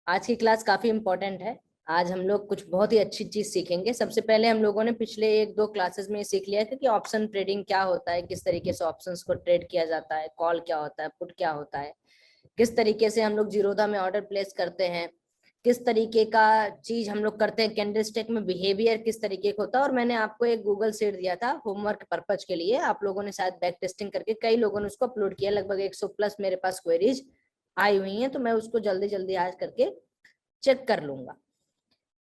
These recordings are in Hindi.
आज की क्लास काफी इम्पोर्टेंट है। आज हम लोग कुछ बहुत ही अच्छी चीज सीखेंगे। सबसे पहले हम लोगों ने पिछले एक दो क्लासेस में सीख लिया था कि ऑप्शन ट्रेडिंग क्या होता है, किस तरीके से ऑप्शंस को ट्रेड किया जाता है, कॉल क्या होता है, पुट क्या होता है, किस तरीके से हम लोग जीरोधा में ऑर्डर प्लेस करते हैं, किस तरीके का चीज हम लोग करते हैं, कैंडलस्टिक में बिहेवियर किस तरीके का होता है। और मैंने आपको एक गूगल शीट दिया था होमवर्क पर्पज के लिए। आप लोगों ने शायद बैक टेस्टिंग करके कई लोगों ने उसको अपलोड किया, लगभग 100 प्लस मेरे पास क्वेरीज आई हुई हैं, तो मैं उसको जल्दी जल्दी आज करके चेक कर लूंगा।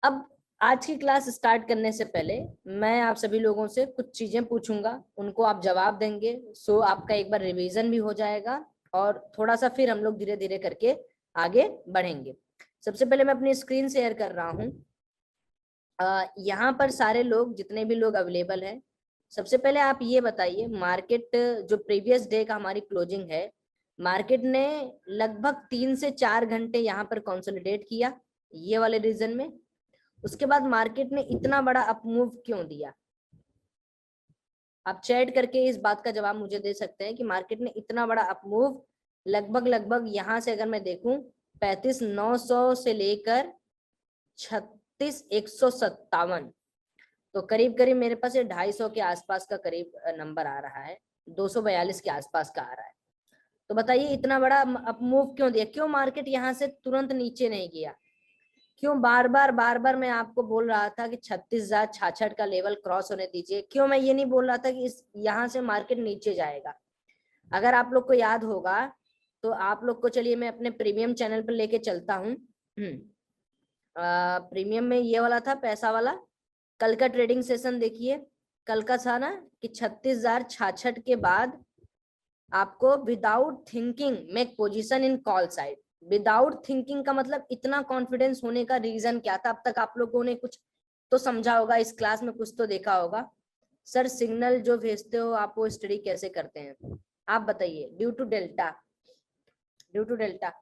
अब आज की क्लास स्टार्ट करने से पहले मैं आप सभी लोगों से कुछ चीजें पूछूंगा, उनको आप जवाब देंगे। सो आपका एक बार रिवीजन भी हो जाएगा और थोड़ा सा फिर हम लोग धीरे धीरे करके आगे बढ़ेंगे। सबसे पहले मैं अपनी स्क्रीन शेयर कर रहा हूँ। यहाँ पर सारे लोग, जितने भी लोग अवेलेबल हैं, सबसे पहले आप ये बताइए, मार्केट जो प्रीवियस डे का हमारी क्लोजिंग है, मार्केट ने लगभग 3 से 4 घंटे यहाँ पर कंसोलिडेट किया ये वाले रीजन में। उसके बाद मार्केट ने इतना बड़ा अपमूव क्यों दिया? आप चैट करके इस बात का जवाब मुझे दे सकते हैं कि मार्केट ने इतना बड़ा अपमूव लगभग लगभग यहाँ से अगर मैं देखूं 35,900 से लेकर 36,157, तो करीब करीब मेरे पास ये 250 के आसपास का करीब नंबर आ रहा है, 242 के आसपास का आ रहा है। तो बताइए इतना बड़ा अपमूव क्यों दिया? क्यों मार्केट यहाँ से तुरंत नीचे नहीं गया? क्यों बार बार मैं आपको बोल रहा था कि 36,066 का लेवल क्रॉस होने दीजिए? क्यों मैं ये नहीं बोल रहा था कि इस यहाँ से मार्केट नीचे जाएगा? अगर आप लोग को याद होगा तो आप लोग को, चलिए मैं अपने प्रीमियम चैनल पर लेके चलता हूँ। प्रीमियम में ये वाला था पैसा वाला, कल का ट्रेडिंग सेशन देखिए। कल का था ना कि 36,066 के बाद आपको without thinking make position in call side. Without thinking का मतलब इतना कॉन्फिडेंस होने का रीजन क्या था? अब तक आप लोगों ने कुछ तो समझा होगा, इस क्लास में कुछ तो देखा होगा। सर सिग्नल जो भेजते हो आप वो स्टडी कैसे करते हैं आप बताइए? Due to delta, due to delta.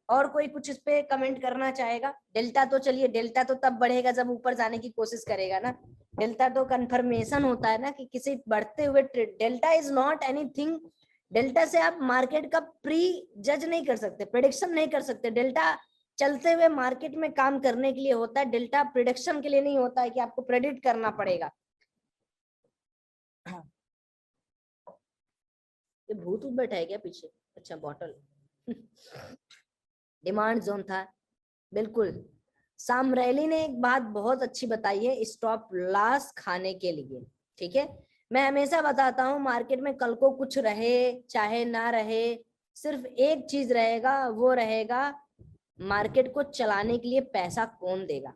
और कोई कुछ इस पे कमेंट करना चाहेगा? डेल्टा तो चलिए, डेल्टा तो तब बढ़ेगा जब ऊपर जाने की कोशिश करेगा ना। डेल्टा तो कंफर्मेशन होता है ना कि किसी बढ़ते हुए trade. Delta is not anything. Delta से आप मार्केट का प्री जज नहीं कर सकते, प्रेडिक्शन नहीं कर सकते। डेल्टा चलते हुए मार्केट में काम करने के लिए होता है, डेल्टा प्रिडिक्शन के लिए नहीं होता है कि आपको प्रेडिक्ट करना पड़ेगा। ये भूत बैठा है क्या पीछे? अच्छा बॉटल। डिमांड जोन था बिल्कुल। सामरेली ने एक बात बहुत अच्छी बताई है, स्टॉप लॉस खाने के लिए। ठीक है, मैं हमेशा बताता हूं मार्केट में कल को कुछ रहे चाहे ना रहे, सिर्फ एक चीज रहेगा, वो रहेगा मार्केट को चलाने के लिए पैसा कौन देगा।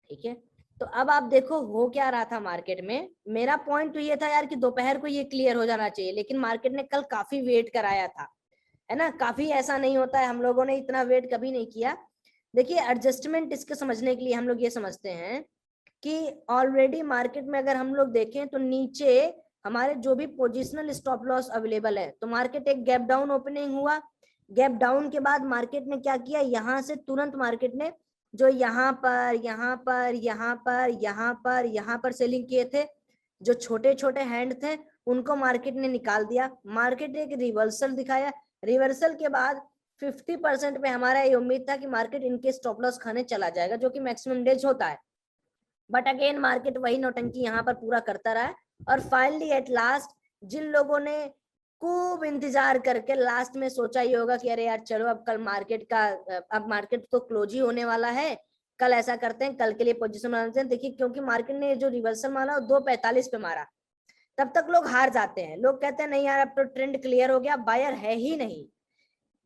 ठीक है, तो अब आप देखो हो क्या रहा था मार्केट में। मेरा पॉइंट तो ये था यार कि दोपहर को ये क्लियर हो जाना चाहिए, लेकिन मार्केट ने कल काफी वेट कराया था, है ना। काफी ऐसा नहीं होता है, हम लोगों ने इतना वेट कभी नहीं किया। देखिए एडजस्टमेंट इसके समझने के लिए हम लोग ये समझते हैं कि ऑलरेडी मार्केट में अगर हम लोग देखें तो नीचे हमारे जो भी पोजिशनल स्टॉप लॉस अवेलेबल है, तो मार्केट एक गैप डाउन ओपनिंग हुआ। गैप डाउन के बाद मार्केट ने क्या किया, यहां से तुरंत मार्केट ने जो यहाँ पर यहाँ पर यहाँ पर यहाँ पर यहाँ पर सेलिंग किए थे, जो छोटे छोटे हैंड थे, उनको मार्केट ने निकाल दिया। मार्केट ने एक रिवर्सल दिखाया। रिवर्सल के बाद 50% पे हमारा ये उम्मीद था कि मार्केट इनके स्टॉप लॉस खाने चला जाएगा, जो कि मैक्सिमम डेज होता है। बट अगेन मार्केट वही नौटंकी यहाँ पर पूरा करता रहा। और फाइनली एट लास्ट जिन लोगों ने खूब इंतजार करके लास्ट में सोचा ही होगा कि अरे यार चलो अब कल मार्केट का, अब मार्केट तो क्लोज ही होने वाला है, कल ऐसा करते हैं, कल के लिए पोजीशन बनाते हैं। देखिए क्योंकि मार्केट ने जो रिवर्सल मारा 2:45 पे मारा, तब तक लोग हार जाते हैं। लोग कहते हैं नहीं यार अब तो ट्रेंड क्लियर हो गया, बायर है ही नहीं,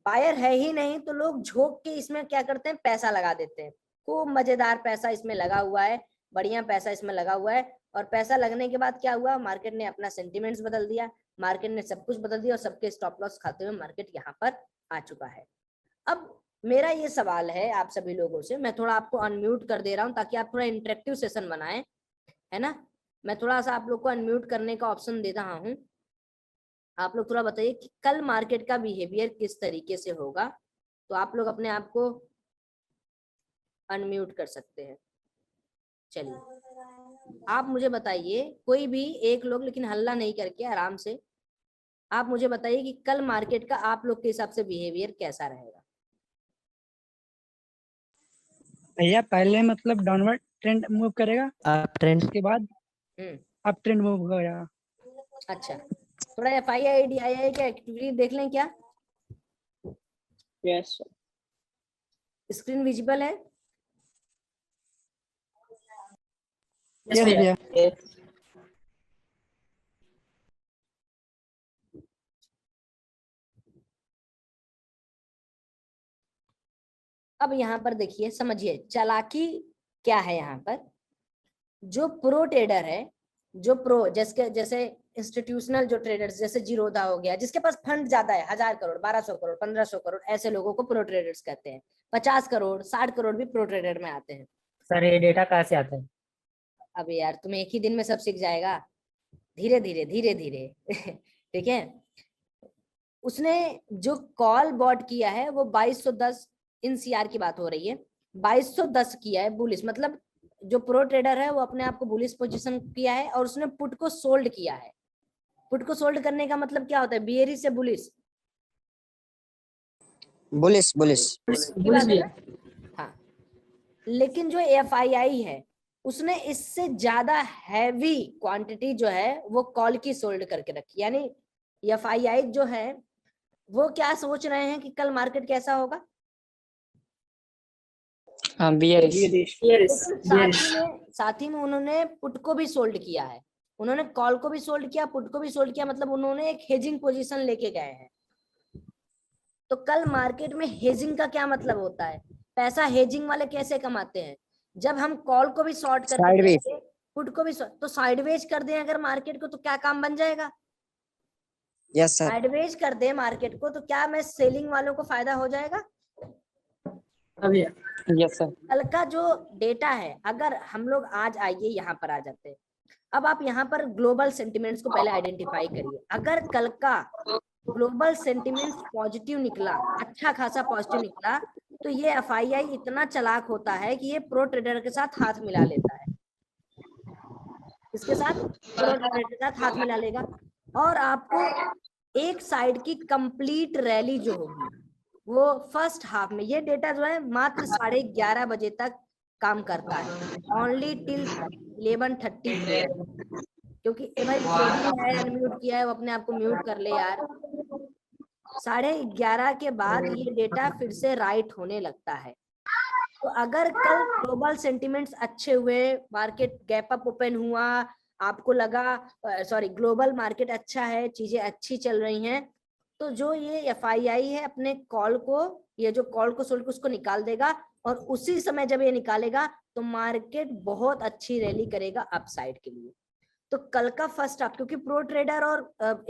बायर है ही नहीं, तो लोग झोंक के इसमें क्या करते हैं, पैसा लगा देते हैं। खूब मजेदार पैसा इसमें लगा हुआ है, बढ़िया पैसा इसमें लगा हुआ है। और पैसा लगने के बाद क्या हुआ, मार्केट ने अपना सेंटिमेंट्स बदल दिया, मार्केट ने सब कुछ बदल दिया और सबके स्टॉप लॉस खाते हुए मार्केट यहाँ पर आ चुका है। अब मेरा ये सवाल है आप सभी लोगों से, मैं थोड़ा आपको अनम्यूट कर दे रहा हूँ ताकि आप थोड़ा इंटरेक्टिव सेशन बनाए, है ना। मैं थोड़ा सा आप लोग को अनम्यूट करने का ऑप्शन दे रहा हूँ। आप लोग थोड़ा बताइए कि कल मार्केट का बिहेवियर किस तरीके से होगा। तो आप लोग अपने आप को अनम्यूट कर सकते हैं। चलिए आप मुझे बताइए, कोई भी एक लोग, लेकिन हल्ला नहीं करके आराम से, आप मुझे बताइए कि कल मार्केट का आप लोग के हिसाब से बिहेवियर कैसा रहेगा। भैया पहले मतलब डाउनवर्ड ट्रेंड मूव करेगा, अप ट्रेंड, उसके बाद अप ट्रेंड मूव करेगा। अच्छा, थोड़ा FII DII का एक्टिविटी देख लें क्या? यस स्क्रीन विजिबल है? यस भैया। अब यहाँ पर देखिए, समझिए चालाकी क्या है। यहाँ पर जो प्रो ट्रेडर है, जो प्रो जैसे इंस्टीट्यूशनल जो ट्रेडर्स, जैसे जीरोधा हो गया, जिसके पास फंड ज्यादा है, 1000 करोड़, 1200 करोड़, 1500 करोड़, ऐसे लोगों को प्रो ट्रेडर्स कहते हैं। 50 करोड़, 60 करोड़ भी प्रो ट्रेडर में आते हैं। सर ये डेटा कहाँ से आता है? अब यार तुम एक ही दिन में सब सीख जाएगा, धीरे धीरे धीरे धीरे। ठीक है। उसने जो कॉल बॉट किया है वो 2210 इन CR की बात हो रही है, 2210 किया है बुलिश, मतलब जो प्रो ट्रेडर है वो अपने आप को बुलिश पोजीशन किया है, और उसने पुट को सोल्ड किया है। पुट को सोल्ड करने का मतलब क्या होता है? बियरी से बुलिश, बुलिश बुलिश बात है ना? हाँ, लेकिन जो FII है उसने इससे ज्यादा हैवी क्वांटिटी जो है वो कॉल की सोल्ड करके रखी। यानी FII जो है वो क्या सोच रहे हैं कि कल मार्केट कैसा होगा? हाँ, साथ ही में उन्होंने पुट को भी सोल्ड किया है, उन्होंने कॉल को भी सोल्ड किया, पुट को भी सोल्ड किया, मतलब उन्होंने एक हेजिंग पोजीशन लेके गए हैं। तो कल मार्केट में हेजिंग का क्या मतलब होता है? पैसा हेजिंग वाले कैसे कमाते हैं? जब हम कॉल को भी शॉर्ट करके देंगे, पुट को भी तो साइडवेज कर दें अगर मार्केट को, तो क्या काम बन जाएगा? यस सर साइडवेज कर दे मार्केट को तो क्या मैं सेलिंग वालों को फायदा हो जाएगा? Yes sir. कल का जो डेटा है, अगर हम लोग आज आइए यहाँ पर आ जाते हैं, अब आप यहाँ पर ग्लोबल सेंटिमेंट्स को पहले आइडेंटिफाई करिए। अगर कल का ग्लोबल सेंटिमेंट्स पॉजिटिव निकला, अच्छा खासा पॉजिटिव निकला, तो ये FII इतना चालाक होता है कि ये प्रो ट्रेडर के साथ हाथ मिला लेता है। इसके साथ प्रो ट्रेडर के साथ हाथ मिला लेगा, और आपको एक साइड की कंप्लीट रैली जो होगी वो फर्स्ट हाफ में, ये डेटा जो है मात्र 11:30 बजे तक काम करता है, ओनली टिल 11:30 PM। क्योंकि भाई फ्रेडी है, अनम्यूट किया है, वो अपने आप को म्यूट कर ले यार। 11:30 के बाद ये डेटा फिर से राइट होने लगता है। तो अगर कल ग्लोबल सेंटिमेंट्स अच्छे हुए, मार्केट गैप अप ओपन हुआ, आपको लगा सॉरी ग्लोबल मार्केट अच्छा है, चीजें अच्छी चल रही हैं, तो जो ये FII है अपने कॉल को, ये जो कॉल को सोल्ड उसको निकाल देगा, और उसी समय जब ये निकालेगा तो मार्केट बहुत अच्छी रैली करेगा अपसाइड के लिए। तो कल का फर्स्ट हाफ, क्योंकि प्रो ट्रेडर और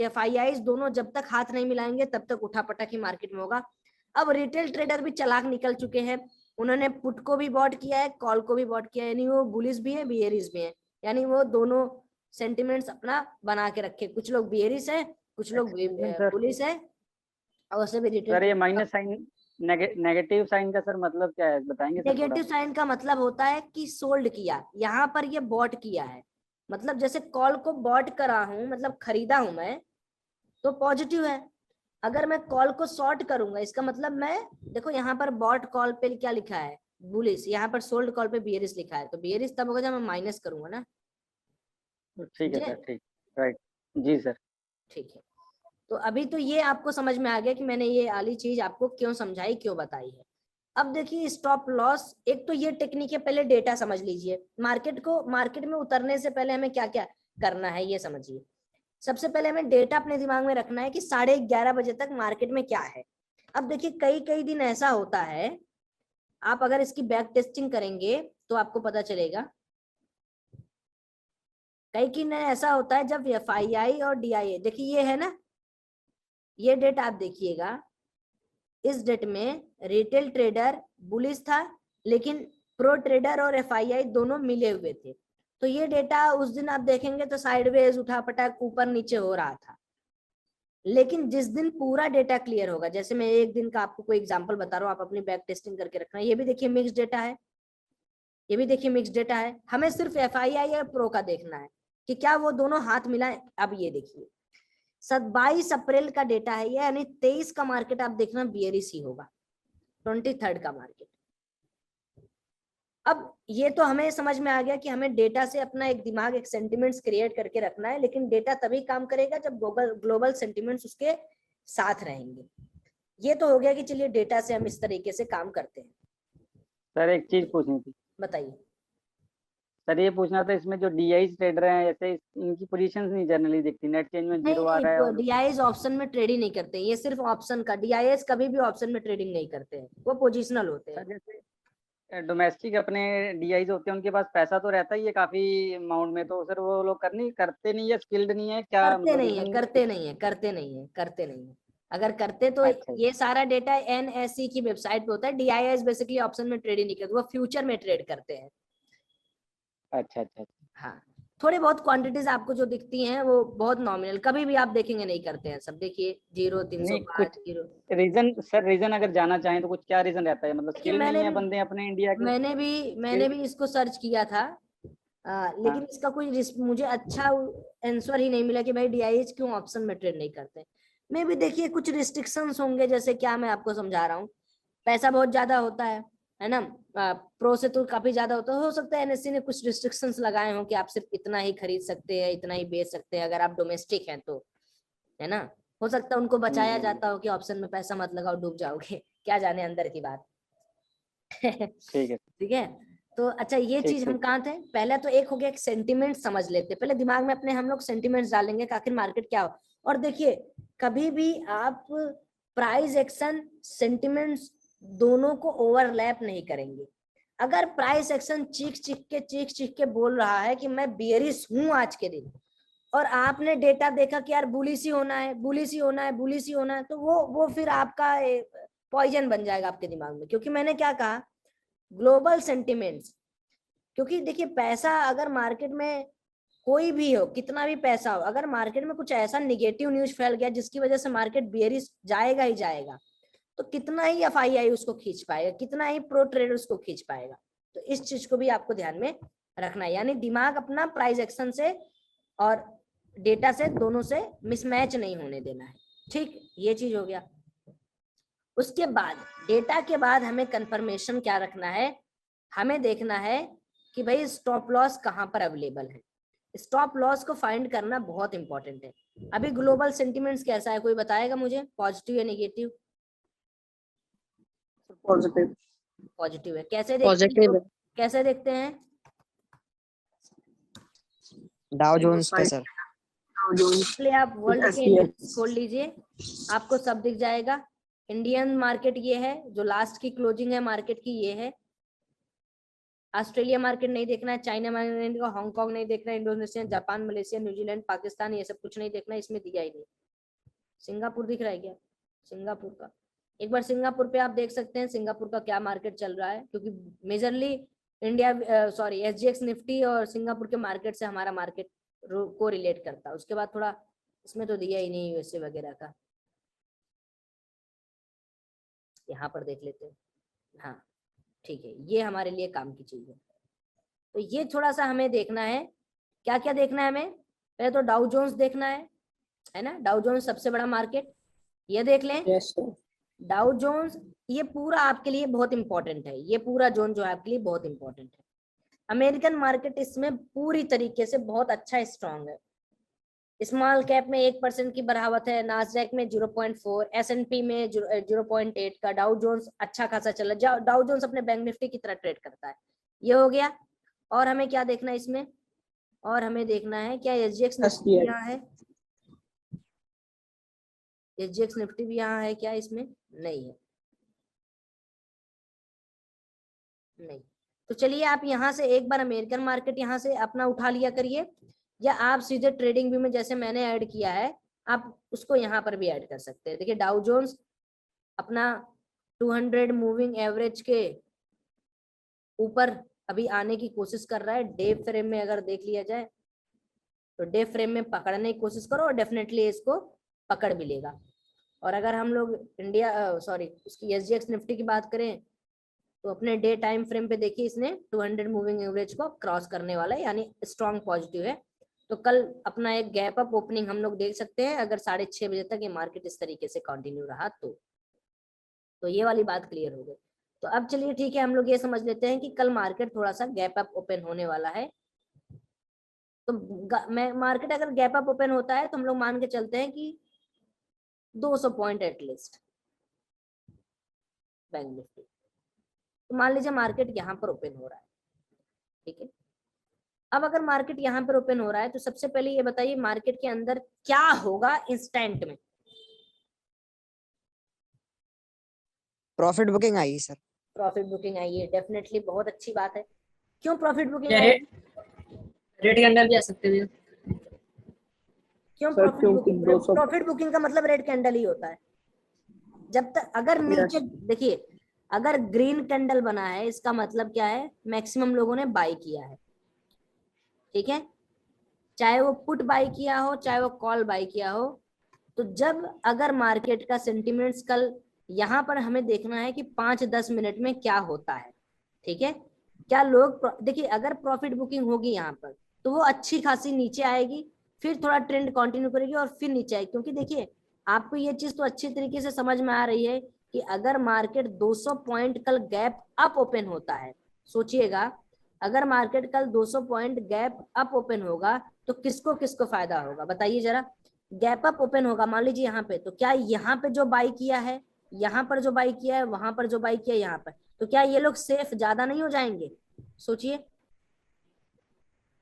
FII दोनों जब तक हाथ नहीं मिलाएंगे तब तक उठापटक ही मार्केट में होगा। अब रिटेल ट्रेडर भी चालाक निकल चुके हैं, उन्होंने पुट को भी बॉट किया है, कॉल को भी बॉट किया है, यानी वो बुलिश भी है, बियरिश भी है, यानी वो दोनों सेंटिमेंट्स अपना बना के रखे। कुछ लोग बियरिश है, कुछ लोग बुलिश है, और उससे भी रिटेल। सर ये माइनस साइन, नेगेटिव साइन का सर मतलब क्या है, बताएंगे सर थोड़ा? नेगेटिव साइन का मतलब होता है कि सोल्ड किया, यहाँ पर ये बॉट किया है, मतलब जैसे कॉल को बॉट करा हूं, मतलब खरीदा हूं मैं, तो पॉजिटिव है। अगर मैं कॉल को शॉर्ट करूंगा, इसका मतलब मैं, देखो यहाँ पर बॉट कॉल पे क्या लिखा है? बुलिश, यहाँ पर सोल्ड कॉल पे बियरिश लिखा है, तो बियरिश तब होगा जब मैं माइनस करूंगा ना। ठीक है सर, ठीक, राइट, जी सर। ठीक है, तो अभी तो ये आपको समझ में आ गया कि मैंने ये वाली चीज आपको क्यों समझाई, क्यों बताई है। अब देखिए स्टॉप लॉस, एक तो ये टेक्निक है, पहले डेटा समझ लीजिए। मार्केट में उतरने से पहले हमें क्या क्या करना है ये समझिए। सबसे पहले हमें डेटा अपने दिमाग में रखना है कि 11:30 बजे तक मार्केट में क्या है। अब देखिए कई कई दिन ऐसा होता है, आप अगर इसकी बैक टेस्टिंग करेंगे तो आपको पता चलेगा, कई दिन ऐसा होता है जब FII और DIA, देखिए ये है ना, ये डेट आप देखिएगा, इस डेट में रिटेल ट्रेडर बुलिश था, लेकिन प्रो ट्रेडर और FII दोनों मिले हुए थे। तो ये डेटा उस दिन आप देखेंगे तो साइडवेज उठा पटक ऊपर नीचे हो रहा था। लेकिन जिस दिन पूरा डेटा क्लियर होगा, जैसे मैं एक दिन का आपको कोई एग्जांपल बता रहा हूँ, आप अपनी बैक टेस्टिंग करके रखना। ये भी देखिए मिक्स डेटा है, ये भी देखिए मिक्स डेटा है, हमें सिर्फ FII और प्रो का देखना है कि क्या वो दोनों हाथ मिलाए। अब ये देखिए 22 अप्रैल का डेटा है ये, यानी 23 का मार्केट आप देखना बियरिश ही होगा, 23 का मार्केट। अब ये तो हमें समझ में आ गया कि हमें डेटा से अपना एक दिमाग, एक सेंटिमेंट्स क्रिएट करके रखना है, लेकिन डेटा तभी काम करेगा जब ग्लोबल सेंटिमेंट्स उसके साथ रहेंगे। ये तो हो गया कि चलिए डेटा से हम इस तरीके से काम करते हैं। सर एक चीज पूछनी थी। बताइए। सर ये पूछना था, इसमें जो डीआई ट्रेडर हैं ऐसे इनकी पोजीशंस नहीं जनरली दिखती, नेट चेंज में नहीं 0 आ रहा है और डीआईएस ऑप्शन में ट्रेडिंग नहीं करते, ये सिर्फ ऑप्शन का, डीआईएस कभी भी ऑप्शन में ट्रेडिंग नहीं करते हैं, वो पोजिशनल होते हैं। सर जैसे डोमेस्टिक अपने डीआईज होते हैं, उनके पास पैसा तो रहता ही है काफी अमाउंट में, तो सर वो लोग करते नहीं है, स्किल्ड नहीं है क्या, करते मतलब नहीं है, रीजन? करते नहीं है, करते नहीं है, करते नहीं है। अगर करते तो अच्छा ये सारा डेटा एनएससी की वेबसाइट पे होता है। डीआईएस बेसिकली ऑप्शन में ट्रेडिंग नहीं करते, वो फ्यूचर में ट्रेड करते हैं। अच्छा अच्छा। हाँ, थोड़े बहुत क्वांटिटीज आपको जो दिखती हैं वो बहुत नॉमिनल, कभी भी आप देखेंगे नहीं करते हैं सब। देखिए 0, नहीं 305, कुछ 0। रीजन सर, रीजन अगर जाना चाहें तो कुछ क्या रीजन रहता है, मतलब देखिए स्किल नहीं है बंदे अपने इंडिया के? मैंने भी इसको सर्च किया था, लेकिन हाँ इसका कोई मुझे अच्छा आंसर ही नहीं मिला कि भाई डीआईएच क्यों ऑप्शन में ट्रेड नहीं करते। मैं भी देखिए कुछ रिस्ट्रिक्शंस होंगे, जैसे क्या मैं आपको समझा रहा हूँ, पैसा बहुत ज्यादा होता है ना, प्रो से तो काफी ज्यादा होता है। हो सकता है एनएससी ने कुछ रिस्ट्रिक्शंस लगाए हो कि आप सिर्फ इतना ही खरीद सकते हैं, इतना ही बेच सकते हैं अगर आप डोमेस्टिक हैं तो, है ना। हो सकता है उनको बचाया जाता हो कि ऑप्शन में पैसा मत लगाओ, डूब जाओगे, क्या जाने अंदर की बात। ठीक है। ठीक है। तो अच्छा, ये ठीक चीज हम ठीक। कहाँ थे, पहले तो एक हो गया, एक सेंटिमेंट समझ लेते, पहले दिमाग में अपने हम लोग सेंटिमेंट्स डालेंगे कि आखिर मार्केट क्या हो। और देखिए कभी भी आप प्राइस एक्शन सेंटिमेंट्स दोनों को ओवरलैप नहीं करेंगे। अगर प्राइस एक्शन चीख चीख के बोल रहा है कि मैं बियरिश हूं आज के दिन, और आपने डेटा देखा कि यार बुलिश ही होना है, बुलिश ही होना है, बुलिश ही होना है, तो वो फिर आपका पॉइजन बन जाएगा आपके दिमाग में। क्योंकि मैंने क्या कहा, ग्लोबल सेंटिमेंट्स, क्योंकि देखिए पैसा अगर मार्केट में कोई भी हो, कितना भी पैसा हो, अगर मार्केट में कुछ ऐसा निगेटिव न्यूज फैल गया जिसकी वजह से मार्केट बियरिश जाएगा ही जाएगा, तो कितना ही एफआईआई उसको खींच पाएगा, कितना ही प्रो ट्रेडर उसको खींच पाएगा। तो इस चीज को भी आपको ध्यान में रखना है, यानी दिमाग अपना प्राइस एक्शन से और डेटा से दोनों से मिसमैच नहीं होने देना है। ठीक, ये चीज हो गया। उसके बाद डेटा के बाद हमें कंफर्मेशन क्या रखना है, हमें देखना है कि भाई स्टॉप लॉस कहाँ पर अवेलेबल है। स्टॉप लॉस को फाइंड करना बहुत इंपॉर्टेंट है। अभी ग्लोबल सेंटिमेंट्स कैसा है, कोई बताएगा मुझे, पॉजिटिव या नेगेटिव? पॉजिटिव। पॉजिटिव है। कैसे देखते पॉजिटिव हैं, है। कैसे देखते हैं? डाउ जोन्स पे सर। इसलिए आप वर्ल्ड के SPX इंडेक्स खोल लीजिए, आपको सब दिख जाएगा। इंडियन मार्केट ये है, जो लास्ट की क्लोजिंग है मार्केट की ये है। ऑस्ट्रेलिया मार्केट नहीं देखना है, चाइना मार्केट नहीं देखना, हांगकांग नहीं देखना, Indonesia, Japan, Malaysia, New Zealand, Pakistan, ये सब कुछ नहीं देखना, इसमें दिया ही नहीं। सिंगापुर दिख रहा है क्या? सिंगापुर का एक बार सिंगापुर पे आप देख सकते हैं सिंगापुर का क्या मार्केट चल रहा है, क्योंकि majorly India sorry SGX Nifty और सिंगापुर के मार्केट से हमारा मार्केट को रिलेट करता है। उसके बाद थोड़ा इसमें तो दिया ही नहीं यूएसए वगैरह का, यहाँ पर देख लेते हैं। हाँ ठीक है, ये हमारे लिए काम की चीज है। तो ये थोड़ा सा हमें देखना है, क्या क्या देखना है हमें। पहले तो डाउ जोन्स देखना है ना, डाउ जोन्स सबसे बड़ा मार्केट, ये देख लें। Yes sir. डाउ जोन्स ये पूरा आपके लिए बहुत इंपॉर्टेंट है, ये पूरा जोन जो है आपके लिए बहुत इंपॉर्टेंट है। अमेरिकन मार्केट इसमें पूरी तरीके से बहुत अच्छा स्ट्रांग है। स्मॉल कैप में 1% की बढ़ावत है, नास्डैक में 0.4, S&P में 0.8 का, डाउ जोन्स अच्छा खासा चला। डाउ जोन्स अपने बैंक निफ्टी की तरह ट्रेड करता है। ये हो गया। और हमें क्या देखना है इसमें, और हमें देखना है क्या एसजीएक्स निफ्टी SPX यहाँ है, एसजीएक्स निफ्टी भी यहाँ है क्या? इसमें नहीं है, नहीं। तो चलिए आप यहाँ से एक बार अमेरिकन मार्केट यहाँ से अपना उठा लिया करिए, या आप सीधे ट्रेडिंग व्यू में जैसे मैंने ऐड किया है आप उसको यहाँ पर भी ऐड कर सकते हैं। देखिए डाउ जोन्स अपना 200 मूविंग एवरेज के ऊपर अभी आने की कोशिश कर रहा है। डे फ्रेम में अगर देख लिया जाए तो डे फ्रेम में पकड़ने की कोशिश करो और डेफिनेटली इसको पकड़ भी लेगा। और अगर हम लोग इंडिया सॉरी उसकी एसजीएक्स निफ्टी की बात करें तो अपने डे टाइम फ्रेम पे देखिए इसने 200 मूविंग एवरेज को क्रॉस करने वाला है, यानी स्ट्रॉन्ग पॉजिटिव है। तो कल अपना एक गैप अप ओपनिंग हम लोग देख सकते हैं अगर 6:30 बजे तक ये मार्केट इस तरीके से कंटिन्यू रहा तो ये वाली बात क्लियर हो गई। तो अब चलिए ठीक है, हम लोग ये समझ लेते हैं कि कल मार्केट थोड़ा सा गैप अप ओपन होने वाला है। तो मैं मार्केट अगर गैप अप ओपन होता है तो हम लोग मान के चलते हैं कि 200 पॉइंट एटलीस्ट बैंक निफ्टी। तो मान लीजिए मार्केट यहाँ पर ओपन हो रहा है, ठीक है। अब अगर मार्केट यहाँ पर ओपन हो रहा है तो सबसे पहले ये बताइए मार्केट के अंदर क्या होगा इंस्टेंट में? प्रॉफिट बुकिंग आई सर। प्रॉफिट बुकिंग आई है, डेफिनेटली बहुत अच्छी बात है। क्यों प्रॉफिट बुकिंग क्या आई? रेट कैंडल भी आ सकते हैं? क्यों सर, प्रॉफिट क्योंकि बुकिंग? 200 प्रॉफिट बुकिंग का मतलब रेड कैंडल ही होता है। जब तक अगर नीचे देखिए, अगर ग्रीन कैंडल बना है इसका मतलब क्या है? मैक्सिमम लोगों ने बाय किया है, ठीक है। चाहे वो पुट बाय किया हो, चाहे वो कॉल बाय किया हो। तो जब अगर मार्केट का सेंटिमेंट्स कल यहाँ पर हमें देखना है कि 5-10 मिनट में क्या होता है, ठीक है। क्या लोग देखिए, अगर प्रॉफिट बुकिंग होगी यहाँ पर तो वो अच्छी खासी नीचे आएगी, फिर थोड़ा ट्रेंड कंटिन्यू करेगी और फिर नीचे आएगी। क्योंकि देखिए आपको ये चीज तो अच्छी तरीके से समझ में आ रही है कि अगर मार्केट 200 पॉइंट कल गैप अप ओपन होता है, सोचिएगा अगर मार्केट कल 200 पॉइंट गैप अप ओपन होगा तो किसको किसको फायदा होगा बताइए जरा। गैप अप ओपन होगा मान लीजिए यहाँ पे, तो क्या यहाँ पे जो बाई किया है, यहाँ पर जो बाई किया है, वहां पर जो बाई किया है यहाँ पर, तो क्या ये लोग सेफ ज्यादा नहीं हो जाएंगे? सोचिए।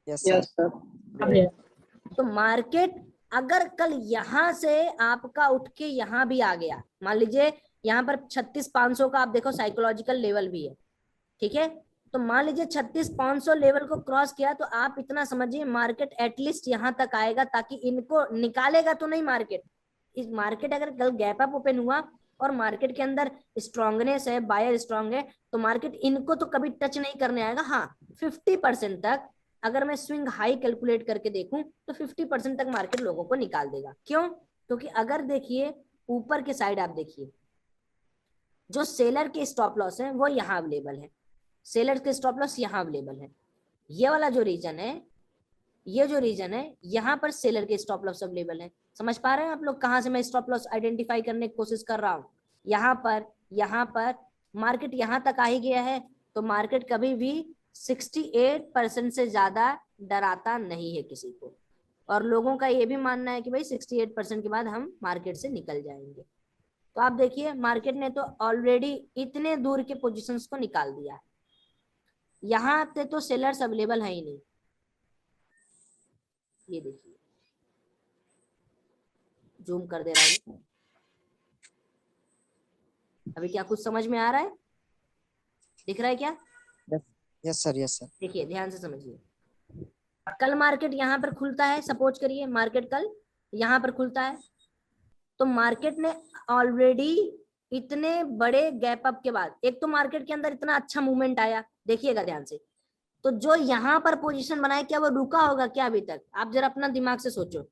Yes yes sir. सर। तो मार्केट अगर कल यहां से आपका उठ के यहां भी आ गया, मान लीजिए यहाँ पर 36,500 का आप देखो साइकोलॉजिकल लेवल भी है, ठीक है। तो मान लीजिए 36,500 लेवल को क्रॉस किया तो आप इतना समझिए मार्केट एटलीस्ट यहां तक आएगा, ताकि इनको निकालेगा तो नहीं मार्केट। इस मार्केट अगर कल गैप अप ओपन हुआ और मार्केट के अंदर स्ट्रांगनेस है, बायर स्ट्रांग है, तो मार्केट इनको तो कभी टच नहीं करने आएगा। हाँ 50% तक अगर मैं स्विंग हाई कैलकुलेट करके देखूं तो 50% तक मार्केट लोगों को निकाल देगा। क्यों? क्योंकि अगर देखिए ऊपर के साइड आप देखिए, जो सेलर के स्टॉप लॉस है वो यहाँ अवेलेबल है, सेलर के स्टॉप लॉस यहाँ अवेलेबल है। ये वाला जो रीजन है, ये जो रीजन है, यहाँ पर सेलर के स्टॉप लॉस अवेलेबल है। समझ पा रहे हैं आप लोग कहाँ से मैं स्टॉप लॉस आइडेंटिफाई करने की कोशिश कर रहा हूँ? यहाँ पर मार्केट यहाँ तक आ ही गया है, तो मार्केट कभी भी 68% से ज्यादा डराता नहीं है किसी को। और लोगों का ये भी मानना है कि भाई 68% के बाद हम मार्केट से निकल जाएंगे। तो आप देखिए मार्केट ने तो ऑलरेडी इतने दूर के पोजीशंस को निकाल दिया है, यहाँ पे तो सेलर्स अवेलेबल है ही नहीं। ये देखिए, जूम कर दे रहा हूं, अभी क्या कुछ समझ में आ रहा है? दिख रहा है क्या? Yes sir, yes sir. देखिए ध्यान से समझिए, कल मार्केट यहाँ पर खुलता है, सपोज करिए मार्केट कल यहाँ पर खुलता है, तो मार्केट ने ऑलरेडी इतने बड़े गैप अप के बाद, एक तो मार्केट के अंदर इतना अच्छा मूवमेंट आया, देखिएगा ध्यान से, तो जो यहाँ पर पोजीशन बनाए क्या वो रुका होगा क्या अभी तक? आप जरा अपना दिमाग से सोचो,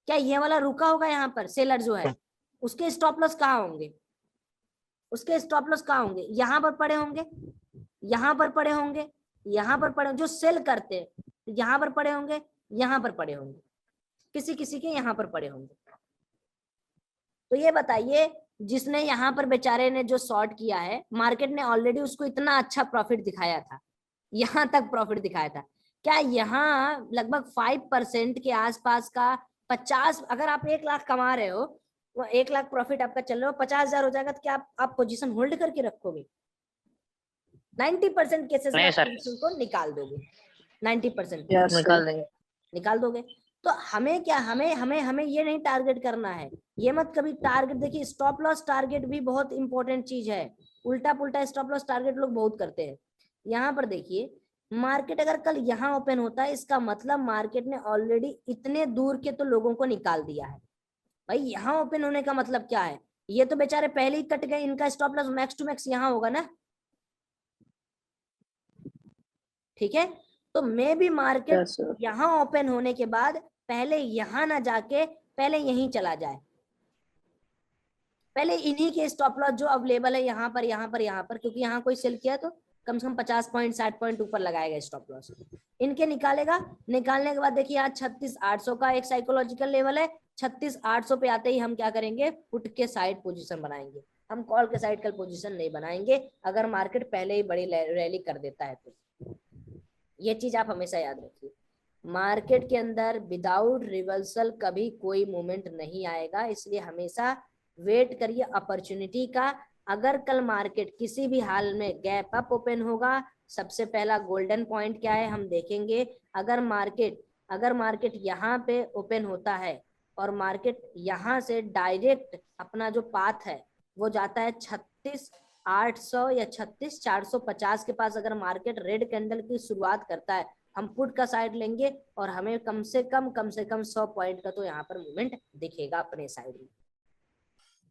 क्या ये वाला रुका होगा? यहाँ पर सेलर जो है उसके स्टॉप लॉस कहाँ होंगे? उसके स्टॉप लॉस कहाँ होंगे? यहाँ पर पड़े होंगे, यहाँ पर पड़े होंगे, यहाँ पर पड़े, जो सेल करते हैं यहाँ पर पड़े होंगे, यहाँ पर पड़े होंगे, किसी किसी के यहाँ पर पड़े होंगे। तो ये बताइए जिसने यहाँ पर बेचारे ने जो शॉर्ट किया है, मार्केट ने ऑलरेडी उसको इतना अच्छा प्रॉफिट दिखाया था, यहाँ तक प्रॉफिट दिखाया था, क्या यहाँ लगभग 5% के आसपास का 50, अगर आप 1 लाख कमा रहे हो, वो 1 लाख प्रॉफिट आपका चल रहा हो, 50,000 हो जाएगा, तो क्या आप पोजीशन होल्ड करके रखोगे? 90% केसेस में पोजीशन को निकाल दोगे, 90% निकाल दोगे। तो हमें क्या, हमें हमें हमें ये नहीं टारगेट करना है, ये मत कभी टारगेट, देखिए स्टॉप लॉस टारगेट भी बहुत इंपॉर्टेंट चीज है, उल्टा पुल्टा स्टॉप लॉस टारगेट लोग बहुत करते हैं। यहाँ पर देखिए मार्केट अगर कल यहाँ ओपन होता है, इसका मतलब मार्केट ने ऑलरेडी इतने दूर के तो लोगों को निकाल दिया है। भाई यहाँ ओपन होने का मतलब क्या है? ये तो बेचारे पहले ही कट गए, इनका stop loss max to max यहाँ होगा ना, ठीक है। तो मे भी मार्केट यहाँ ओपन होने के बाद पहले यहाँ ना जाके पहले यहीं चला जाए, पहले इन्हीं के स्टॉप लॉस जो अवेलेबल है यहाँ पर, यहाँ पर, यहाँ पर, क्योंकि यहाँ कोई सेल किया तो कम से कम 50 पॉइंट 60 पॉइंट ऊपर लगाएगा स्टॉप लॉस, इनके निकालेगा। निकालने के बाद देखिए आज 36,800 का एक साइकोलॉजिकल लेवल है, 36,800 पे आते ही हम क्या करेंगे, पुट के साइड पोजीशन बनाएंगे, हम कॉल के साइड कल पोजीशन नहीं बनाएंगे अगर मार्केट पहले ही बड़ी रैली कर देता है तो। ये चीज आप हमेशा याद रखिए, मार्केट के अंदर विदाउट रिवर्सल कभी कोई मूवमेंट नहीं आएगा, इसलिए हमेशा वेट करिए अपॉर्चुनिटी का। अगर कल मार्केट किसी भी हाल में गैप अप ओपन होगा, सबसे पहला गोल्डन पॉइंट क्या है हम देखेंगे। अगर मार्केट यहाँ पे ओपन होता है और मार्केट यहाँ से डायरेक्ट अपना जो पाथ है वो जाता है 36,800 या 36,450 के पास, अगर मार्केट रेड कैंडल की शुरुआत करता है, हम पुट का साइड लेंगे और हमें कम से कम 100 पॉइंट का तो यहाँ पर मूवमेंट दिखेगा अपने साइड में।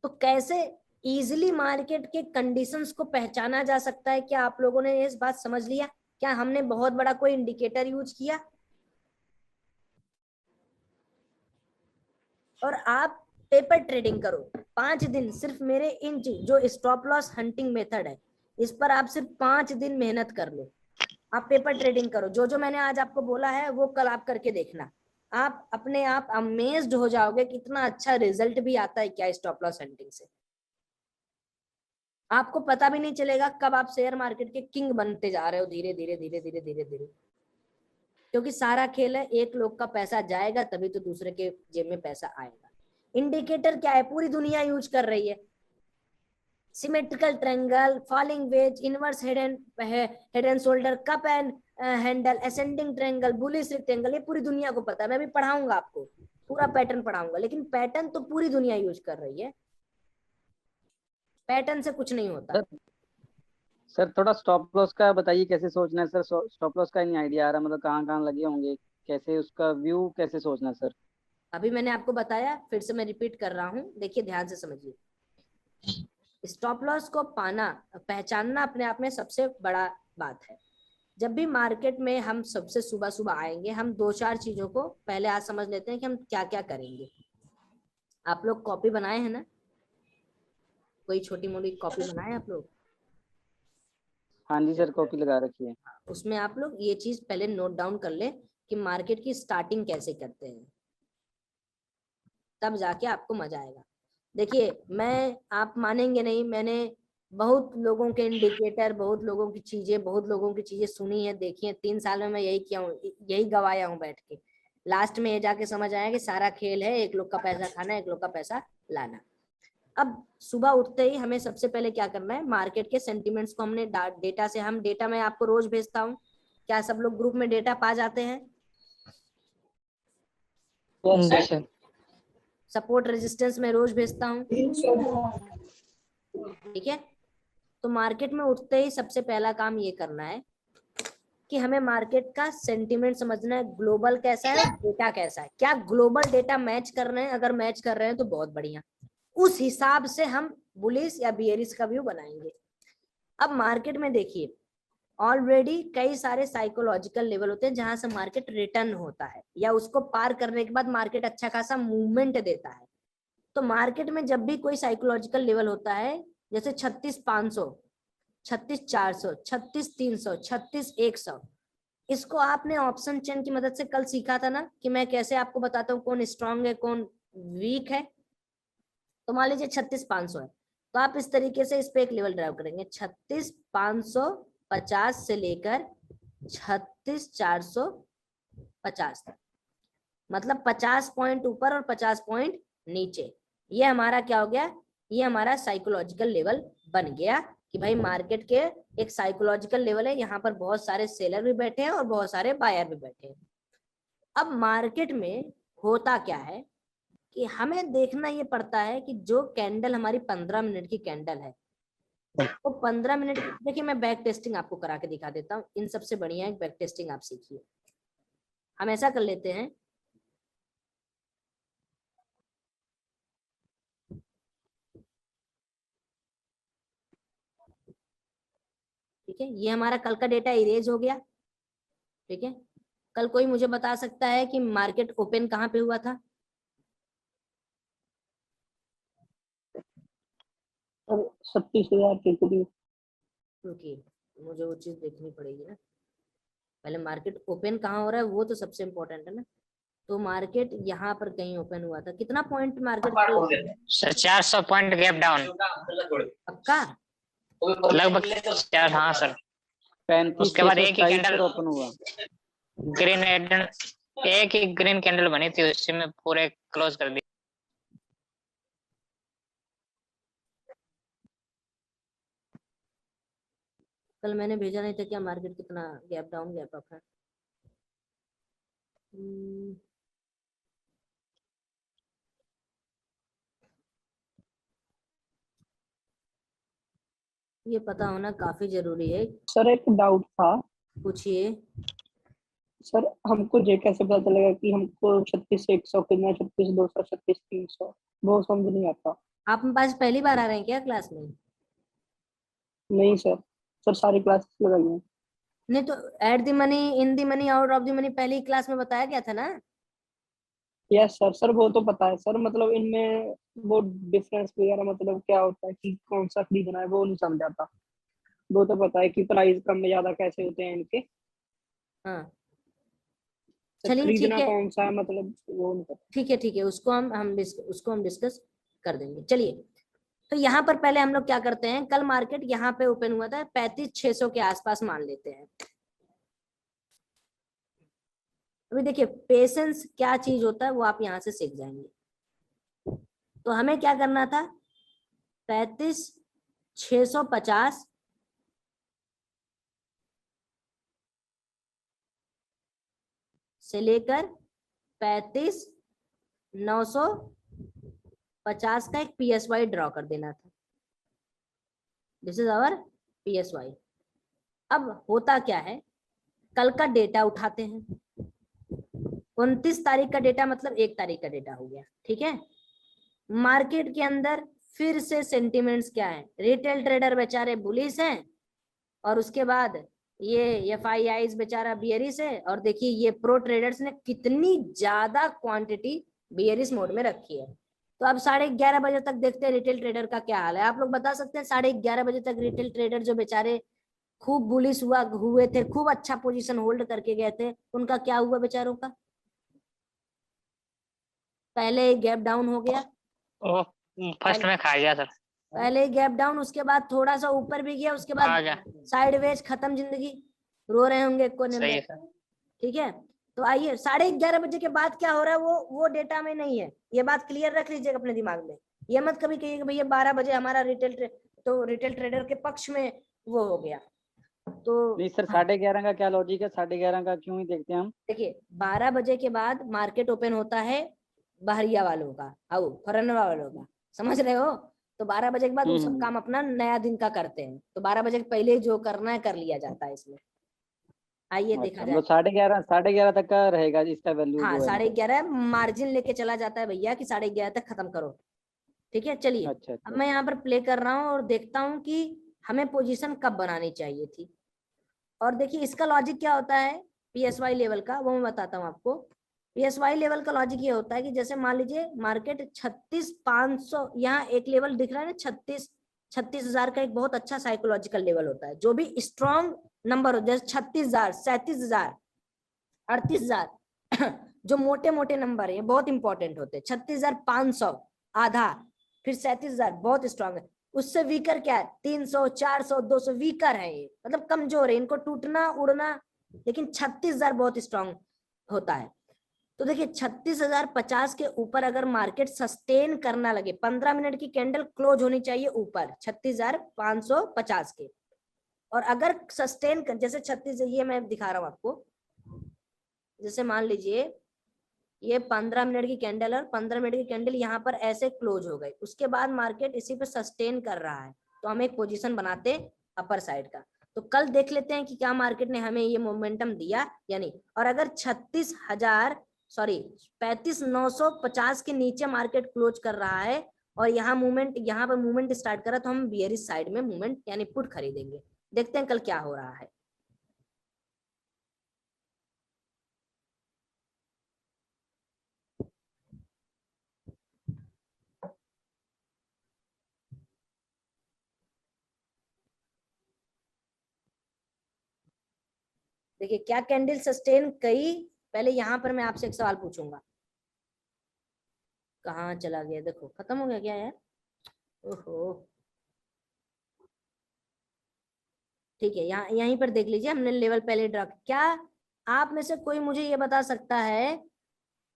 तो कैसे इजीली मार्केट के कंडीशंस को पहचाना जा सकता है, क्या आप लोगों ने इस बात समझ लिया? क्या हमने बहुत बड़ा कोई इंडिकेटर यूज किया? और आप पेपर ट्रेडिंग करो 5 दिन, सिर्फ मेरे इन जो स्टॉप लॉस हंटिंग मेथड है इस पर आप सिर्फ 5 दिन मेहनत कर लो, आप पेपर ट्रेडिंग करो। जो जो मैंने आज आपको बोला है वो कल आप करके देखना, आप अपने आप अमेज्ड हो जाओगे कितना अच्छा रिजल्ट भी आता है क्या स्टॉप लॉस हंटिंग से। आपको पता भी नहीं चलेगा कब आप शेयर मार्केट के किंग बनते जा रहे हो, धीरे धीरे धीरे धीरे धीरे धीरे, क्योंकि सारा खेल है एक लोग का पैसा जाएगा तभी तो दूसरे के जेब में पैसा आएगा। इंडिकेटर क्या है, पूरी दुनिया यूज कर रही है, symmetrical triangle, falling veg, inverse head and shoulder, cup and handle, ascending triangle, bullish rectangle, ये पूरी दुनिया को पता है। मैं भी पढ़ाऊंगा आपको, पूरा पैटर्न पढ़ाऊंगा, लेकिन पैटर्न तो पूरी दुनिया यूज कर रही है, पैटर्न से कुछ नहीं होता। सर थोड़ा स्टॉप लॉस का बताइए कैसे सोचना है सर, स्टॉप लॉस का नहीं आइडिया आ रहा, मतलब कहाँ कहाँ लगे होंगे, कैसे उसका व्यू कैसे सोचना है सर? अभी मैंने आपको बताया, फिर से मैं रिपीट कर रहा हूँ, देखिए ध्यान से समझिए। स्टॉप लॉस को पाना, पहचानना अपने आप में सबसे बड़ा बात है। जब भी मार्केट में हम सबसे सुबह सुबह आएंगे, हम 2-4 चीजों को पहले आज समझ लेते हैं कि हम क्या क्या करेंगे। आप लोग कॉपी बनाए हैं ना, कोई छोटी मोटी कॉपी बनाए आप लोग? हाँ जी सर, कॉपी लगा रखी है। उसमें आप लोग ये चीज पहले नोट डाउन कर ले कि मार्केट की स्टार्टिंग कैसे करते हैं, तब जाके आपको मजा आएगा। देखिए मैं, आप मानेंगे नहीं, मैंने बहुत लोगों के इंडिकेटर, बहुत लोगों की चीजें सुनी है, देखी है। 3 साल में मैं यही किया हूँ, यही गवाया हूँ बैठ के। लास्ट में ये जाके समझ आया कि सारा खेल है एक लोग का पैसा खाना, एक लोग का पैसा लाना। अब सुबह उठते ही हमें सबसे पहले क्या करना है, मार्केट के सेंटिमेंट्स को हमने डेटा से, हम डेटा मैं आपको रोज भेजता हूँ, क्या सब लोग ग्रुप में डेटा पा जाते हैं? सपोर्ट रेजिस्टेंस में रोज भेजता हूँ, ठीक है। तो मार्केट में उठते ही सबसे पहला काम ये करना है कि हमें मार्केट का सेंटीमेंट समझना है, ग्लोबल कैसा है, डेटा कैसा है, क्या ग्लोबल डेटा मैच कर रहे हैं? अगर मैच कर रहे हैं तो बहुत बढ़िया, उस हिसाब से हम बुलिश या बियरिश का व्यू बनाएंगे। अब मार्केट में देखिए ऑलरेडी कई सारे साइकोलॉजिकल लेवल होते हैं जहां से मार्केट रिटर्न होता है, या उसको पार करने के बाद मार्केट अच्छा खासा मूवमेंट देता है। तो मार्केट में जब भी कोई साइकोलॉजिकल लेवल होता है, जैसे 36,500, 36,400, 36,300, 36,100, इसको आपने ऑप्शन चेन की मदद से कल सीखा था ना, कि मैं कैसे आपको बताता हूँ कौन स्ट्रांग है कौन वीक है। तो मान लीजिए 36,500 है, तो आप इस तरीके से इस पे एक लेवल ड्राइव करेंगे, 36,550 से लेकर 36,450 तक, मतलब 50 पॉइंट ऊपर और 50 पॉइंट नीचे। ये हमारा क्या हो गया, ये हमारा साइकोलॉजिकल लेवल बन गया कि भाई मार्केट के एक साइकोलॉजिकल लेवल है, यहाँ पर बहुत सारे सेलर भी बैठे हैं और बहुत सारे बायर भी बैठे हैं। अब मार्केट में होता क्या है कि हमें देखना ये पड़ता है कि जो कैंडल हमारी 15 मिनट की कैंडल है, तो 15 मिनट, देखिए मैं बैक टेस्टिंग आपको करा के दिखा देता हूँ, इन सबसे बढ़िया एक बैक टेस्टिंग आप सीखिए। हम ऐसा कर लेते हैं, ठीक है, ये हमारा कल का डेटा इरेज हो गया, ठीक है। कल कोई मुझे बता सकता है कि मार्केट ओपन कहाँ पे हुआ था? 37,000 के करीब। रुकिए, मुझे वो चीज देखनी पड़ेगी ना, पहले मार्केट ओपन कहाँ हो रहा है वो तो सबसे इम्पोर्टेंट है ना। तो मार्केट यहाँ पर कहीं ओपन हुआ था, कितना point market sir 400 point gap down पक्का? लगभग 4, हाँ सर। 35 उसके बाद एक ही 627 कैंडल पर ओपन हुआ। ग्रीन एक ही ग्रीन कैंडल बनी थी, उसी में पूरे क्लोज कर दी। कल मैंने भेजा नहीं था क्या मार्केट कितना गैप डाउन गैप अप है? ये पता होना काफी जरूरी है। सर एक डाउट था पूछिए। सर, हमको ये कैसे पता चलेगा कि हमको 36,100 कितना, 36,200, 36,300, वो समझ नहीं आता। आप मेरे पास पहली बार आ रहे हैं क्या क्लास में? नहीं सर, सर सारी क्लासेस लगाई हैं। नहीं तो at the money, in the money, out of the money पहली क्लास में बताया गया था ना। यस सर, सर वो तो पता है सर, मतलब इनमें वो डिफरेंस वगैरह मतलब क्या होता है कि कौन सा खरीदना है वो नहीं समझ आता। वो तो पता है कि प्राइस कम ज्यादा कैसे होते हैं इनके, हाँ सर चलिए ठीक खरीदना है, कौन सा है मतलब वो नहीं पता। ठीक है, उसको हम डिस्कस कर देंगे। चलिए, तो यहाँ पर पहले हम लोग क्या करते हैं, कल मार्केट यहाँ पे ओपन हुआ था 35,600 के आसपास मान लेते हैं। अभी देखिए पेशेंस क्या चीज होता है वो आप यहाँ से सीख जाएंगे। तो हमें क्या करना था, 35,650 से लेकर 35,950 का एक PSY ड्रॉ कर देना था। This is our PSY। अब होता क्या है, कल का डेटा उठाते हैं, 29 तारीख का डेटा मतलब 1 तारीख का डेटा हो गया, ठीक है। मार्केट के अंदर फिर से सेंटिमेंट्स क्या है, रिटेल ट्रेडर बेचारे बुलिश हैं, और उसके बाद ये FIIs बेचारा बियरिश है, और देखिए ये प्रो ट्रेडर्स ने कितनी ज्यादा क्वांटिटी बियरिश मोड में रखी है। तो अब 11:30 बजे तक देखते हैं रिटेल ट्रेडर का क्या हाल है। आप लोग बता सकते हैं 11:30 बजे तक रिटेल ट्रेडर जो बेचारे खूब बुलिश हुए थे, खूब अच्छा पोजीशन होल्ड करके गए थे, उनका क्या हुआ बेचारों का? पहले गैप डाउन हो गया, वो फर्स्ट में खा गया सर। पहले गैप डाउन, उसके बाद थोड़ा सा ऊपर भी गया, उसके आ बाद गया। साइडवेज, खत्म जिंदगी, रो रहे होंगे एक कोने सही है में, सर। ठीक है। तो आइए 11:30 बजे के बाद क्या हो रहा है वो डेटा में नहीं है, ये बात क्लियर रख लीजिएगा अपने दिमाग में। ये मत कभी कहिए कि भैया 12 बजे हमारा रिटेल ट्रेडर के पक्ष में वो हो गया। तो नहीं सर, 11:30 का क्या लॉजिक है? 11:30 का क्यों ही देखते हैं हम? देखिए 12 बजे के बाद मार्केट ओपन होता है बहरिया वालों का, आओ फॉरेनर वालों का, समझ रहे हो। तो 12 बजे के बाद वो सब काम अपना नया दिन का करते हैं, तो 12 बजे के पहले जो करना है कर लिया जाता है इसमें। आइए देखा अच्छा, जाए। मतलब 11:30 तक का रहेगा इसका वैल्यू हाँ जो है, मतलब। 11:30 मार्जिन लेके चला जाता है भैया कि 11:30 तक खत्म करो, ठीक है। चलिए अच्छा अब अच्छा। मैं यहाँ पर प्ले कर रहा हूँ और देखता हूँ कि हमें पोजीशन कब बनानी चाहिए थी। और देखिए इसका लॉजिक क्या होता है PSY लेवल का, वो मैं बताता हूँ आपको। PSY लेवल का लॉजिक ये होता है कि जैसे मान लीजिए मार्केट 36,500, यहाँ एक लेवल दिख रहा है ना, 36,000 का एक बहुत अच्छा साइकोलॉजिकल लेवल होता है। जो भी स्ट्रॉन्ग नंबर हो, जैसे 36,000, 37,000, 38,000 जो मोटे मोटे नंबर है बहुत इंपॉर्टेंट होते हैं। 36,500 आधा, फिर 37,000 बहुत स्ट्रांग है। उससे वीकर क्या है, 300, 400, 200 वीकर है, ये मतलब कमजोर है, इनको टूटना उड़ना। लेकिन 36,000 बहुत स्ट्रांग होता है। तो देखिए 36,050 के ऊपर अगर मार्केट सस्टेन करना लगे, 15 मिनट की कैंडल क्लोज होनी चाहिए ऊपर 36,550 के। और अगर सस्टेन जैसे 36, ये मैं दिखा रहा हूं आपको, जैसे मान लीजिए ये 15 मिनट की कैंडल और 15 मिनट की कैंडल यहाँ पर ऐसे क्लोज हो गई, उसके बाद मार्केट इसी पे सस्टेन कर रहा है, तो हम एक पोजीशन बनाते अपर साइड का। तो कल देख लेते हैं कि क्या मार्केट ने हमें ये मोमेंटम दिया या नहीं। और अगर 35,950 के नीचे मार्केट क्लोज कर रहा है और यहाँ पर मूवमेंट स्टार्ट करा, तो हम बियरिश साइड में मूवमेंट यानी पुट खरीदेंगे। देखते हैं कल क्या हो रहा है। देखिए क्या कैंडल सस्टेन कई पहले यहाँ पर मैं आपसे एक सवाल पूछूंगा। कहाँ चला गया, देखो खत्म हो गया क्या यार? ओहो, ठीक है, यहाँ यहीं पर देख लीजिए, हमने लेवल पहले ड्रा। क्या आप में से कोई मुझे ये बता सकता है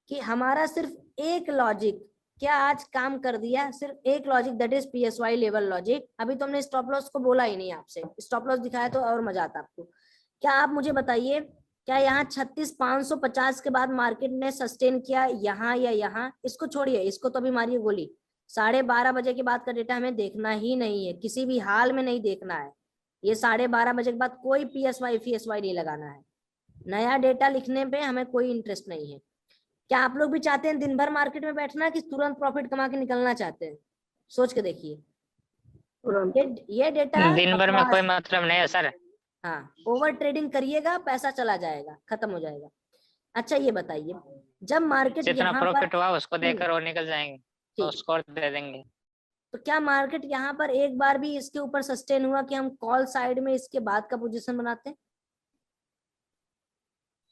कि हमारा सिर्फ एक लॉजिक क्या आज काम कर दिया? सिर्फ एक logic, that is PSY level logic. अभी तो हमने स्टॉप लॉस को बोला ही नहीं, आपसे स्टॉप लॉस दिखाया तो और मजा आता आपको। क्या आप मुझे बताइए, क्या यहाँ 36,550 के बाद मार्केट ने सस्टेन किया यहाँ या यहाँ? इसको छोड़िए, इसको तो अभी मारिए गोली। 12:30 बजे के बाद का डेटा हमें देखना ही नहीं है, किसी भी हाल में नहीं देखना है। ये 12:30 बजे के बाद कोई PSY नहीं लगाना है। नया डेटा लिखने पे हमें कोई इंटरेस्ट नहीं है। क्या आप लोग भी चाहते हैं दिन भर मार्केट में बैठना, कि तुरंत प्रॉफिट कमा के निकलना चाहते हैं? सोच के देखिए। ये डेटा दिन भर में कोई मतलब नहीं है सर। हाँ, ओवर ट्रेडिंग करिएगा, पैसा चला जाएगा, खत्म हो जाएगा। अच्छा ये बताइए, जब मार्केट जितना यहाँ पर प्रॉफिट हुआ उसको देकर और निकल जाएंगे तो ठीक, स्कोर दे देंगे। तो क्या मार्केट यहाँ पर एक बार भी इसके ऊपर सस्टेन हुआ कि हम कॉल साइड में इसके बाद का पोजीशन बनाते हैं?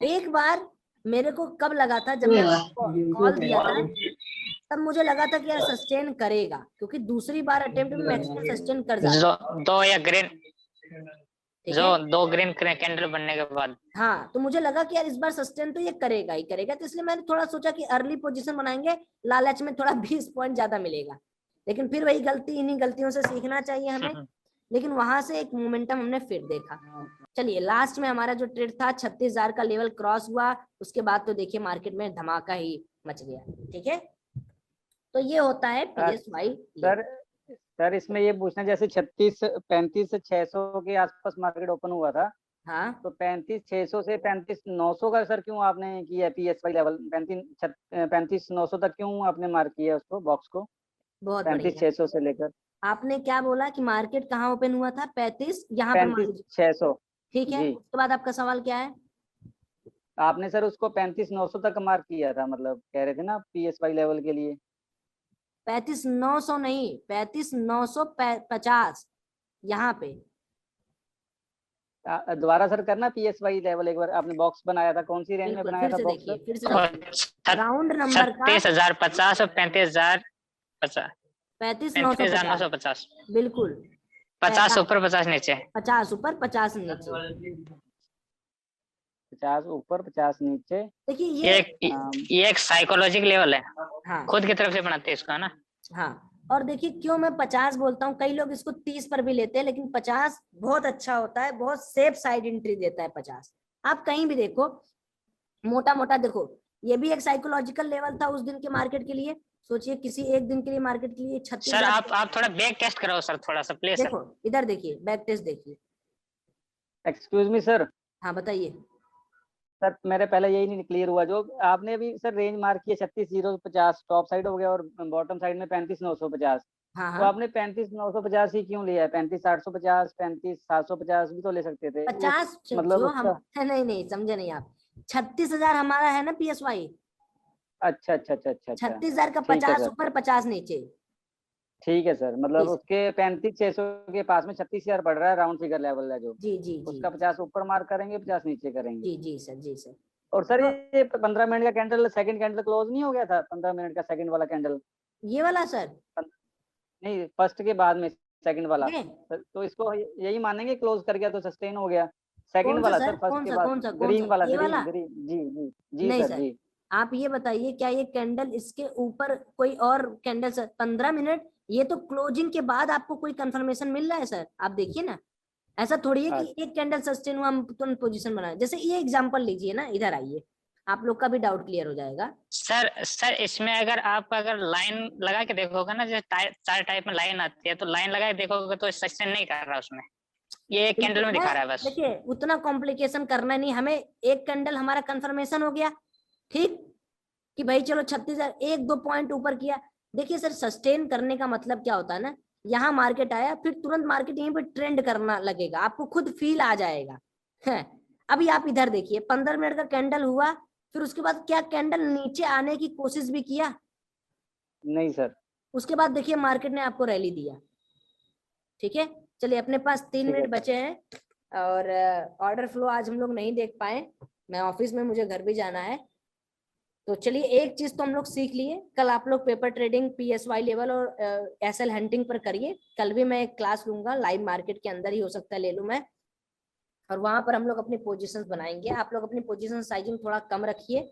एक बार मेरे को कब लगा था, जब मैं कॉल दिया था तब मुझे लगा था कि यार सस्टेन करेगा, क्योंकि दूसरी बार अटेम्प्ट में मैक्सिमम सस्टेन कर जाता है। दो या ग्रीन, ठीक जो है, 2 ग्रीन कैंडल बनने के बाद। हाँ, तो मुझे लगा कि यार इस बार सस्टेन तो ये करेगा ही करेगा, तो इसलिए मैंने थोड़ा सोचा कि अर्ली पोजीशन बनाएंगे, लालच में थोड़ा 20 पॉइंट ज्यादा मिलेगा। लेकिन फिर वही गलती, इन्हीं गलतियों से सीखना चाहिए हमें। लेकिन वहां से एक मोमेंटम हमने फिर देखा। चलिए, लास्ट में हमारा जो ट्रेड था 36,000 का लेवल क्रॉस हुआ, उसके बाद तो देखिए मार्केट में धमाका ही मच गया। ठीक है, तो ये होता है PSY। सर इसमें ये पूछना, जैसे 35 से 600 के आसपास मार्केट ओपन हुआ था, हाँ, तो 35,600 से 35,900 का सर क्यों आपने किया PSY लेवल? 35,900 तक क्यों आपने मार्क किया उसको, बॉक्स को, बहुत बढ़िया। 35,600 से लेकर आपने क्या बोला कि मार्केट कहाँ ओपन हुआ था? 35 यहाँ पर मान लीजिए, 35,600? ठीक है। जी, उसके बाद आपका सवाल क्या है? आपने सर उसको 35,900 तक मार्क किया था, मतलब कह रहे थे ना PSY लेवल के लिए। 35,900 नहीं, 35,950 यहाँ पे। दोबारा सर करना PSY लेवल एक बार, आपने बॉक्स बनाया था, कौन सी रेंज में बिल्कुल, बनाया फिर था से बॉक्स देखिए, सर? फिर से देखिए, राउंड नंबर का 36,050 और 35,050, 35,950, 35,950, बिल्कुल 50 ऊपर 50 नीचे। 50 ऊपर 50 नीचे। 50 ऊपर 50 नीचे। देखिए ये एक साइकोलॉजिकल लेवल है, हाँ खुद की तरफ से बनाते हैं इसका ना। हाँ, और देखिए क्यों मैं 50 बोलता हूँ, कई लोग इसको 30 पर भी लेते हैं, लेकिन 50 बहुत अच्छा होता है, बहुत सेफ साइड एंट्री देता है 50। आप कहीं भी देखो, मोटा मोटा देखो, ये भी एक साइकोलॉजिकल लेवल था उस दिन के मार्केट के लिए। सोचिए किसी एक दिन के लिए मार्केट के लिए 36। सर आप थोड़ा बैक टेस्ट कराओ सर, थोड़ा सा प्लीज। देखो इधर देखिए, बैक टेस्ट देखिए। Excuse me sir. हाँ बताइए। सर मेरे पहले यही नहीं क्लियर हुआ, जो आपने अभी सर रेंज मार्क किया 36,050 टॉप साइड हो गया, और बॉटम साइड में 35,950। हाँ तो हाँ, आपने 35,950 ही क्यों लिया है? 35,850, 35,750 भी तो ले सकते थे। 50 मतलब जो उसका, हम नहीं समझे नहीं आप। 36,000 हमारा है ना PSY। अच्छा अच्छा अच्छा अच्छा अच्छा, 36,000 का ठीक है 50 सर, ऊपर 50 नीचे। ठीक है सर। मतलब जी उसके 35,600 के पास में 36,000 पड़ रहा है, राउंड फिगर लेवल है जो, जी जी जी उसका 50 ऊपर मार्क करेंगे, 50 नीचे करेंगे। जी जी सर, जी सर। और सर तो ये 15 मिनट का कैंडल, सेकंड कैंडल क्लोज नहीं हो गया था? 15 मिनट का सेकंड वाला कैंडल, ये वाला सर, नहीं फर्स्ट के बाद में सेकंड वाला, ये तो इसको यही मानेंगे क्लोज कर गया तो सस्टेन हो गया? सेकंड कौन सा वाला सर, सर, फर्स्ट कौन के सा बाद, कौन सा ग्रीन वाला, ये ग्रीन वाला? ग्रीन, जी जी जी नहीं सर सर, जी। आप ये बताइए, क्या ये कैंडल इसके ऊपर कोई और कैंडल सर? 15 मिनट, ये तो क्लोजिंग के बाद आपको कोई कंफर्मेशन मिल रहा है सर, आप देखिए ना। ऐसा थोड़ी है कि एक कैंडल सस्टेन हुआ हम तुरंत पोजीशन बनाए। जैसे ये एग्जांपल लीजिए ना, इधर आइए, आप लोग का भी डाउट क्लियर हो जाएगा। सर इसमें अगर आप लाइन लगा के देखोगे ना, जैसे चार टाइप में लाइन आती है, तो लाइन लगा के देखोगे तो सस्टेन नहीं कर रहा उसमें, ये एक कैंडल में दिखा रहा है बस। देखिए उतना कॉम्प्लिकेशन करना नहीं हमें, एक कैंडल हमारा कंफर्मेशन हो गया, ठीक, कि भाई चलो 36,000 एक दो पॉइंट ऊपर किया। देखिए सर, सस्टेन करने का मतलब क्या होता है ना, यहाँ मार्केट आया, फिर तुरंत मार्केट यहीं पे ट्रेंड करना लगेगा, आपको खुद फील आ जाएगा है। अभी आप इधर देखिए, 15 मिनट का कैंडल हुआ, फिर उसके बाद क्या कैंडल नीचे आने की कोशिश भी किया? नहीं सर। उसके बाद देखिए मार्केट ने आपको रैली दिया। ठीक है, चलिए अपने पास 3 ठीक है मिनट सर। बचे हैं, और ऑर्डर फ्लो आज हम लोग नहीं देख पाए। मैं ऑफिस में, मुझे घर भी जाना है। तो चलिए एक चीज तो हम लोग सीख लिए, कल आप लोग पेपर ट्रेडिंग PSY लेवल और SL हंटिंग पर करिए। कल भी मैं एक क्लास लूंगा, लाइव मार्केट के अंदर ही हो सकता है ले लूं मैं, और वहां पर हम लोग अपनी पोजीशंस बनाएंगे। आप लोग अपनी पोजीशन साइजिंग थोड़ा कम रखिए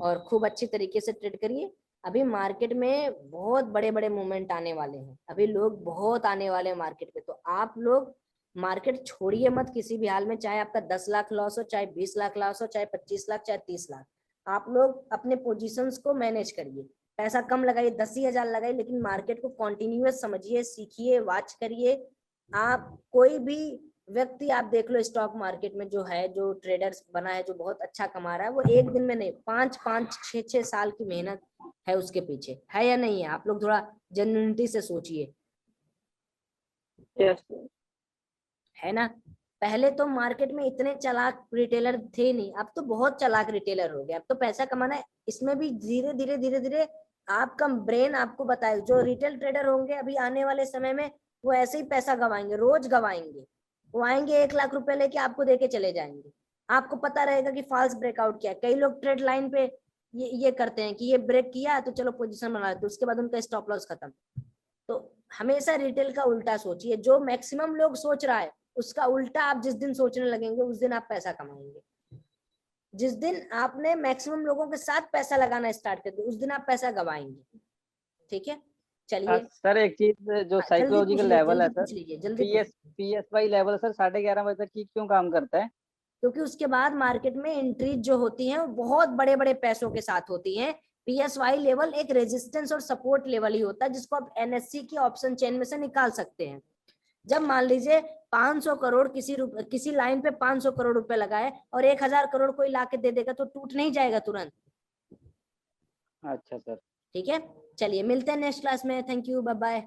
और खूब अच्छी तरीके से ट्रेड करिए। अभी मार्केट में बहुत बड़े बड़े मूवमेंट आने वाले हैं, अभी लोग बहुत आने वाले हैं मार्केट पे। तो आप लोग मार्केट छोड़िए मत किसी भी हाल में, चाहे आपका 10 लाख लॉस हो, चाहे 20 लाख लॉस हो, चाहे 25 लाख, चाहे 30 लाख। आप लोग अपने पोजीशंस को मैनेज करिए, पैसा कम लगाइए, 10,000 लगाइए, लेकिन मार्केट को कॉन्टिन्यूअस समझिए, सीखिए, वॉच करिए। आप कोई भी व्यक्ति आप देख लो स्टॉक मार्केट में जो है, जो ट्रेडर्स बना है, जो बहुत अच्छा कमा रहा है, वो एक दिन में नहीं, 5-5, 6-6 साल की मेहनत है उसके पीछे, है या नहीं है? आप लोग थोड़ा जेन्युइनिटी से सोचिए, यस है ना? पहले तो मार्केट में इतने चालाक रिटेलर थे नहीं, अब तो बहुत चालाक रिटेलर हो गए। अब तो पैसा कमाना है, इसमें भी धीरे धीरे धीरे धीरे आपका ब्रेन आपको बताए। जो रिटेल ट्रेडर होंगे अभी आने वाले समय में, वो ऐसे ही पैसा गवाएंगे, रोज गवाएंगे। वो आएंगे 1 लाख रुपए लेके आपको देके चले जाएंगे। आपको पता रहेगा कि फॉल्स ब्रेकआउट क्या है। कई लोग ट्रेड लाइन पे ये करते हैं कि ये ब्रेक किया तो चलो पोजीशन बना लेते, उसके बाद उनका स्टॉप लॉस खत्म। तो हमेशा रिटेल का उल्टा सोचिए, जो मैक्सिमम लोग सोच रहा है उसका उल्टा आप जिस दिन सोचने लगेंगे उस दिन आप पैसा कमाएंगे। जिस दिन आपने मैक्सिमम लोगों के साथ पैसा लगाना स्टार्ट कर दिया उस दिन आप पैसा गवाएंगे। ठीक है, चलिए सर एक चीज जो साइकोलॉजिकल लेवल है सर, जल्दी PSY लेवल सर 11:30 बजे तक की क्यों काम करता है? क्योंकि उसके बाद मार्केट में एंट्रीज जो होती हैं वो बहुत बड़े बड़े पैसों के साथ होती हैं। PSY लेवल एक रेजिस्टेंस और सपोर्ट लेवल ही होता है, जिसको आप NSE की ऑप्शन चेन में से निकाल सकते हैं। जब मान लीजिए 500 करोड़ किसी लाइन पे 500 करोड़ रुपए लगाए और 1000 करोड़ कोई लाके दे देगा तो टूट नहीं जाएगा तुरंत। अच्छा सर, ठीक है, चलिए मिलते हैं नेक्स्ट क्लास में। Thank you, bye bye.